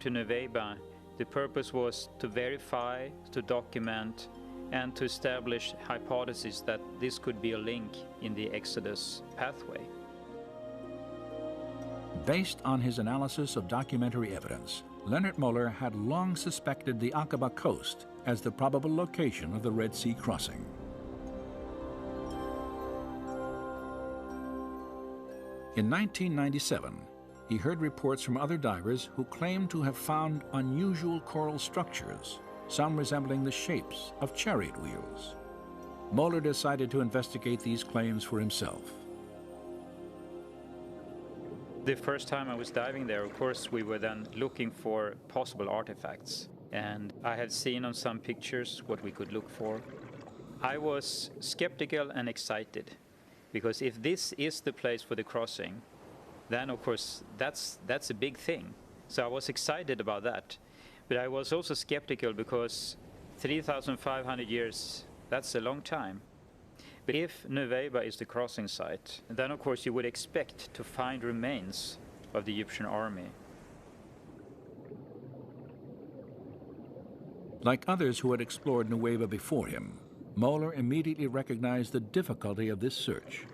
To Nuweiba, the purpose was to verify, to document, and to establish hypotheses that this could be a link in the Exodus pathway. Based on his analysis of documentary evidence, Leonard Moeller had long suspected the Aqaba coast as the probable location of the Red Sea crossing. In 1997, he heard reports from other divers who claimed to have found unusual coral structures, some resembling the shapes of chariot wheels. Moeller decided to investigate these claims for himself. The first time I was diving there, of course, we were then looking for possible artifacts. And I had seen on some pictures what we could look for. I was skeptical and excited, because if this is the place for the crossing, then of course that's a big thing. So I was excited about that. But I was also skeptical because 3,500 years, that's a long time. But if Nuweiba is the crossing site, then of course you would expect to find remains of the Egyptian army. Like others who had explored Nuweiba before him, Moeller immediately recognized the difficulty of this search.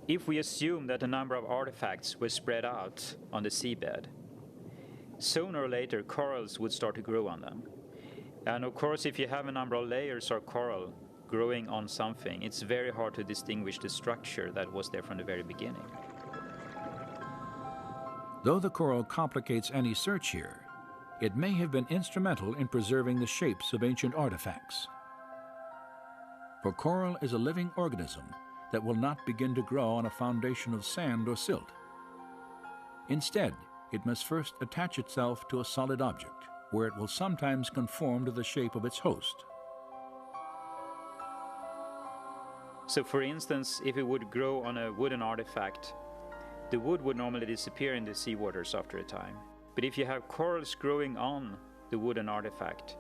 If we assume that a number of artifacts were spread out on the seabed, sooner or later corals would start to grow on them. And of course, if you have a number of layers of coral growing on something, it's very hard to distinguish the structure that was there from the very beginning. Though the coral complicates any search here, it may have been instrumental in preserving the shapes of ancient artifacts. For coral is a living organism that will not begin to grow on a foundation of sand or silt. Instead, it must first attach itself to a solid object, where it will sometimes conform to the shape of its host. So for instance, if it would grow on a wooden artifact, the wood would normally disappear in the seawaters after a time. But if you have corals growing on the wooden artifact,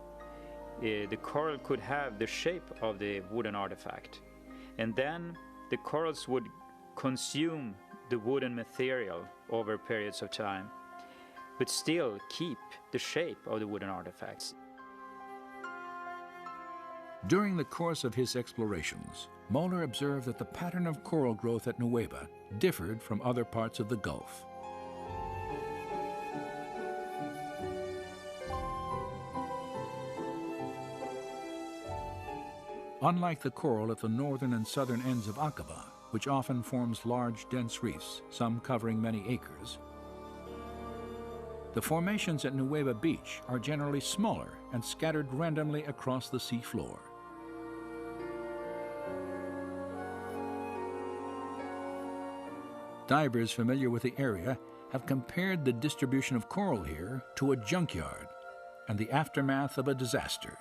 the coral could have the shape of the wooden artifact. And then the corals would consume the wooden material over periods of time, but still keep the shape of the wooden artifacts. During the course of his explorations, Moeller observed that the pattern of coral growth at Nuweiba differed from other parts of the Gulf. Unlike the coral at the northern and southern ends of Aqaba, which often forms large, dense reefs, some covering many acres, the formations at Nuweiba Beach are generally smaller and scattered randomly across the sea floor. Divers familiar with the area have compared the distribution of coral here to a junkyard and the aftermath of a disaster.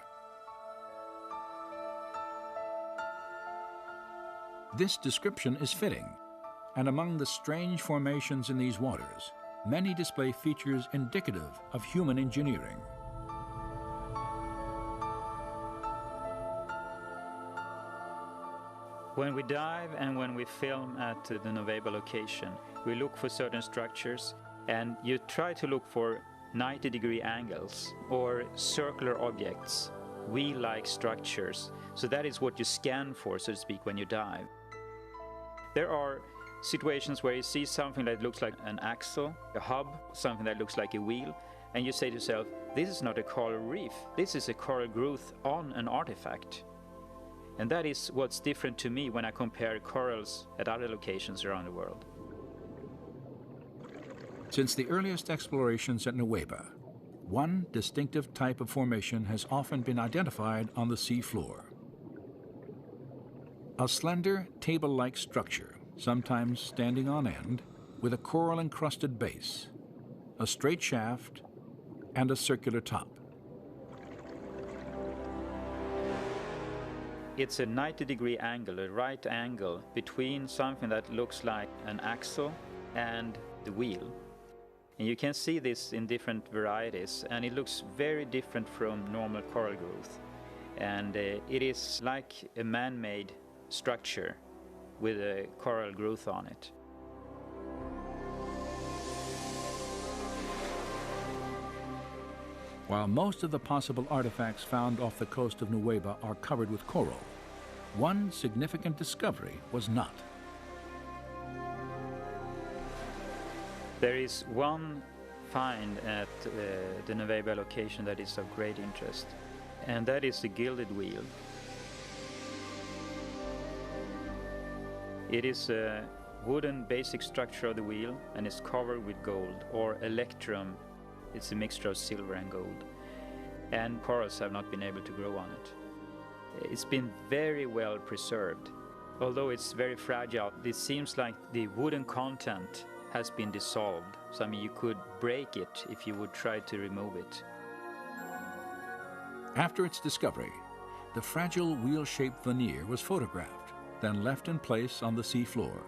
This description is fitting, and among the strange formations in these waters, many display features indicative of human engineering. When we dive and when we film at the Nuweiba location, we look for certain structures, and you try to look for 90-degree angles or circular objects, wheel-like structures. So that is what you scan for, so to speak, when you dive. There are situations where you see something that looks like an axle, a hub, something that looks like a wheel, and you say to yourself, this is not a coral reef, this is a coral growth on an artifact. And that is what's different to me when I compare corals at other locations around the world. Since the earliest explorations at Nuweiba, one distinctive type of formation has often been identified on the sea floor. A slender, table-like structure, sometimes standing on end, with a coral-encrusted base, a straight shaft, and a circular top. It's a 90-degree angle, a right angle, between something that looks like an axle and the wheel. And you can see this in different varieties, and it looks very different from normal coral growth. And it is like a man-made structure with a coral growth on it. While most of the possible artifacts found off the coast of Nueva are covered with coral, one significant discovery was not. There is one find at the Nueva location that is of great interest, and that is the gilded wheel. It is a wooden basic structure of the wheel and is covered with gold, or electrum. It's a mixture of silver and gold, and corals have not been able to grow on it. It's been very well preserved. Although it's very fragile, it seems like the wooden content has been dissolved. So I mean, you could break it if you would try to remove it. After its discovery, the fragile wheel-shaped veneer was photographed, then left in place on the sea floor.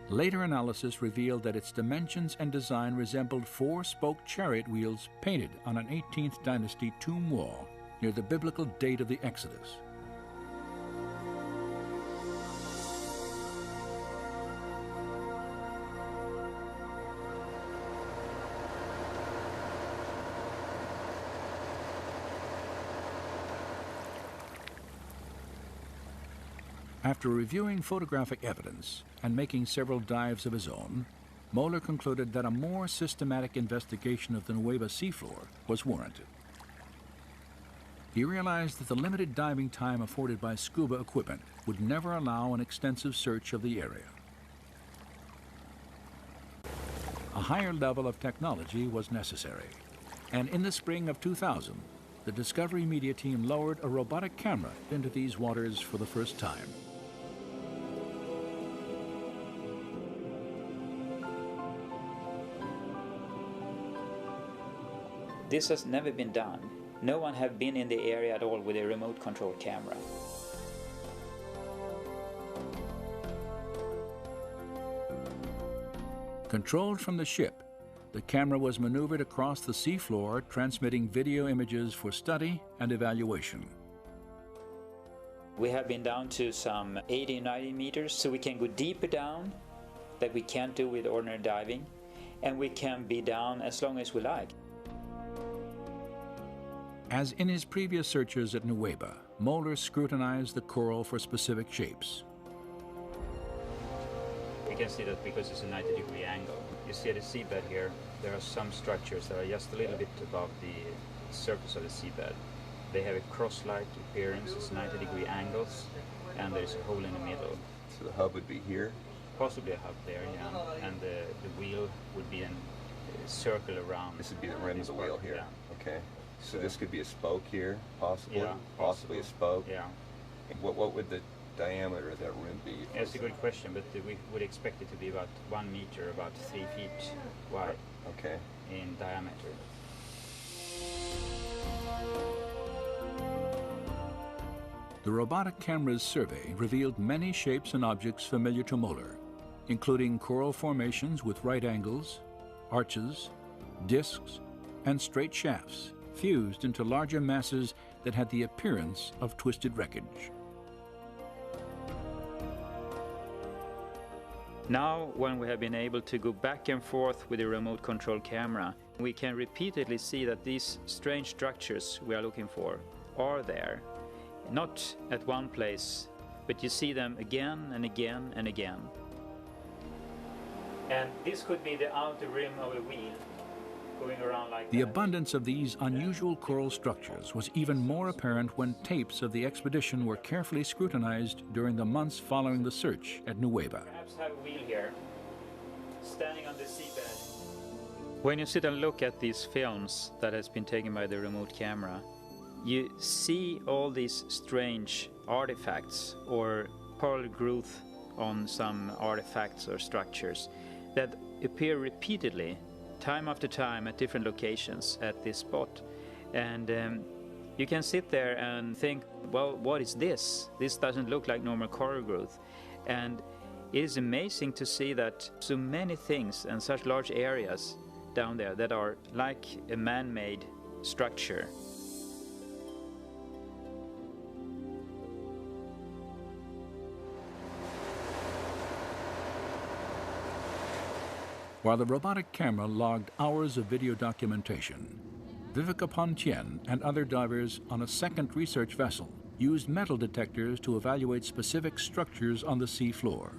Later analysis revealed that its dimensions and design resembled four-spoke chariot wheels painted on an 18th dynasty tomb wall near the biblical date of the Exodus. After reviewing photographic evidence and making several dives of his own, Moeller concluded that a more systematic investigation of the Nueva seafloor was warranted. He realized that the limited diving time afforded by scuba equipment would never allow an extensive search of the area. A higher level of technology was necessary, and in the spring of 2000, the Discovery Media team lowered a robotic camera into these waters for the first time. This has never been done. No one have been in the area at all with a remote control camera. Controlled from the ship, the camera was maneuvered across the seafloor, transmitting video images for study and evaluation. We have been down to some 80-90 meters, so we can go deeper down that we can't do with ordinary diving, and we can be down as long as we like. As in his previous searches at Nueva, Moeller scrutinized the coral for specific shapes. We can see that because it's a 90-degree angle. You see the seabed here, there are some structures that are just a little bit above the surface of the seabed. They have a cross-like appearance, it's 90-degree angles, and there's a hole in the middle. So the hub would be here? Possibly a hub there, yeah. And the wheel would be a circle around. This would be the rim of the wheel here? Yeah. Okay. So this could be a spoke here, possibly? Yeah, possibly a spoke? Yeah. What would the diameter of that rim be? That's a good question, but we would expect it to be about 1 meter, about 3 feet wide. Okay. In diameter. The robotic camera's survey revealed many shapes and objects familiar to Moeller, including coral formations with right angles, arches, discs, and straight shafts fused into larger masses that had the appearance of twisted wreckage. Now, when we have been able to go back and forth with the remote control camera, we can repeatedly see that these strange structures we are looking for are there. Not at one place, but you see them again and again and again. And this could be the outer rim of a wheel going around like The that. abundance of these unusual coral structures was even more apparent when tapes of the expedition were carefully scrutinized during the months following the search at Nueva. Perhaps have a wheel here, standing on the seabed. When you sit and look at these films that has been taken by the remote camera, you see all these strange artifacts or coral growth on some artifacts or structures that appear repeatedly, time after time, at different locations at this spot. And you can sit there and think, well, what is this? This doesn't look like normal coral growth. And it is amazing to see that so many things and such large areas down there that are like a man-made structure. While the robotic camera logged hours of video documentation, Viveka Pontien and other divers on a second research vessel used metal detectors to evaluate specific structures on the sea floor.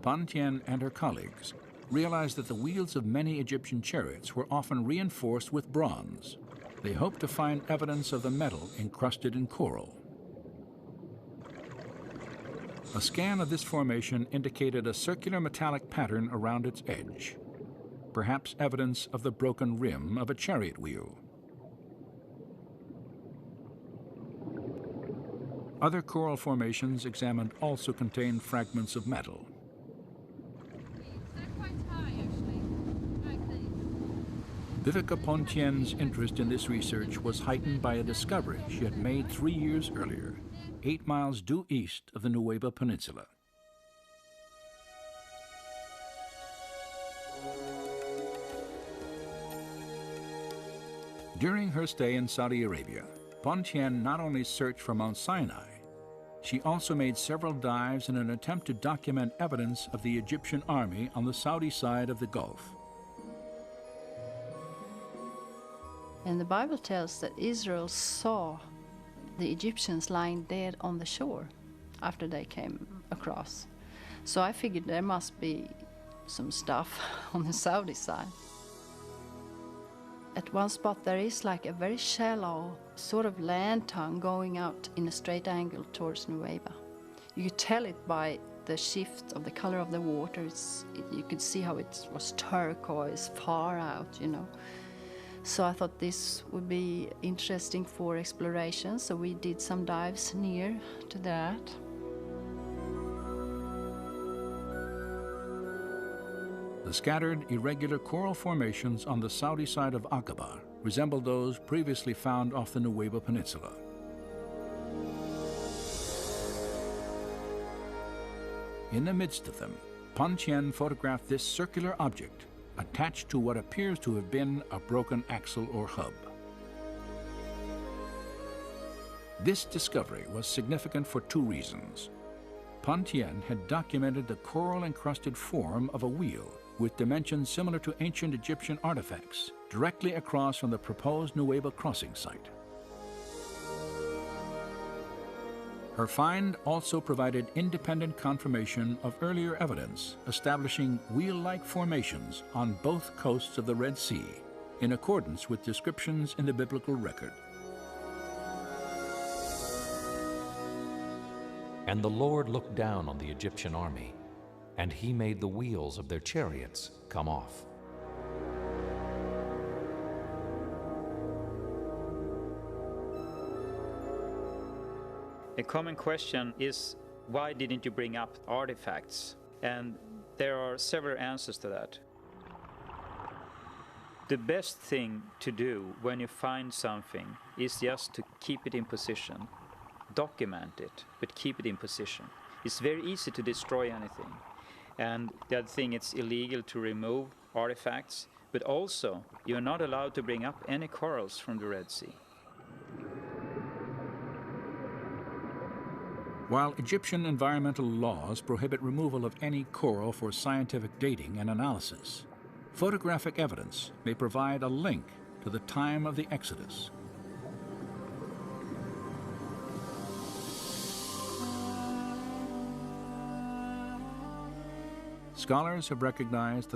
Pontien and her colleagues realized that the wheels of many Egyptian chariots were often reinforced with bronze. They hoped to find evidence of the metal encrusted in coral. A scan of this formation indicated a circular metallic pattern around its edge, perhaps evidence of the broken rim of a chariot wheel. Other coral formations examined also contained fragments of metal. Viveka Pontien's interest in this research was heightened by a discovery she had made 3 years earlier, 8 miles due east of the Nueva Peninsula. During her stay in Saudi Arabia, Pontien not only searched for Mount Sinai, she also made several dives in an attempt to document evidence of the Egyptian army on the Saudi side of the Gulf. And the Bible tells that Israel saw the Egyptians lying dead on the shore after they came across. So I figured there must be some stuff on the Saudi side. At one spot there is like a very shallow sort of land tongue going out in a straight angle towards Nueva. You could tell it by the shift of the color of the water. You could see how it was turquoise far out, you know. So I thought this would be interesting for exploration, so we did some dives near to that. The scattered, irregular coral formations on the Saudi side of Aqaba resemble those previously found off the Nueva Peninsula. In the midst of them, Pontien photographed this circular object attached to what appears to have been a broken axle or hub. This discovery was significant for 2 reasons. Pontien had documented the coral-encrusted form of a wheel with dimensions similar to ancient Egyptian artifacts directly across from the proposed Nueva crossing site. Her find also provided independent confirmation of earlier evidence establishing wheel-like formations on both coasts of the Red Sea, in accordance with descriptions in the biblical record. And the Lord looked down on the Egyptian army, and he made the wheels of their chariots come off. A common question is, why didn't you bring up artifacts? And there are several answers to that. The best thing to do when you find something is just to keep it in position. Document it, but keep it in position. It's very easy to destroy anything. And the other thing, it's illegal to remove artifacts, but also you're not allowed to bring up any corals from the Red Sea. While Egyptian environmental laws prohibit removal of any coral for scientific dating and analysis, photographic evidence may provide a link to the time of the Exodus. Scholars have recognized that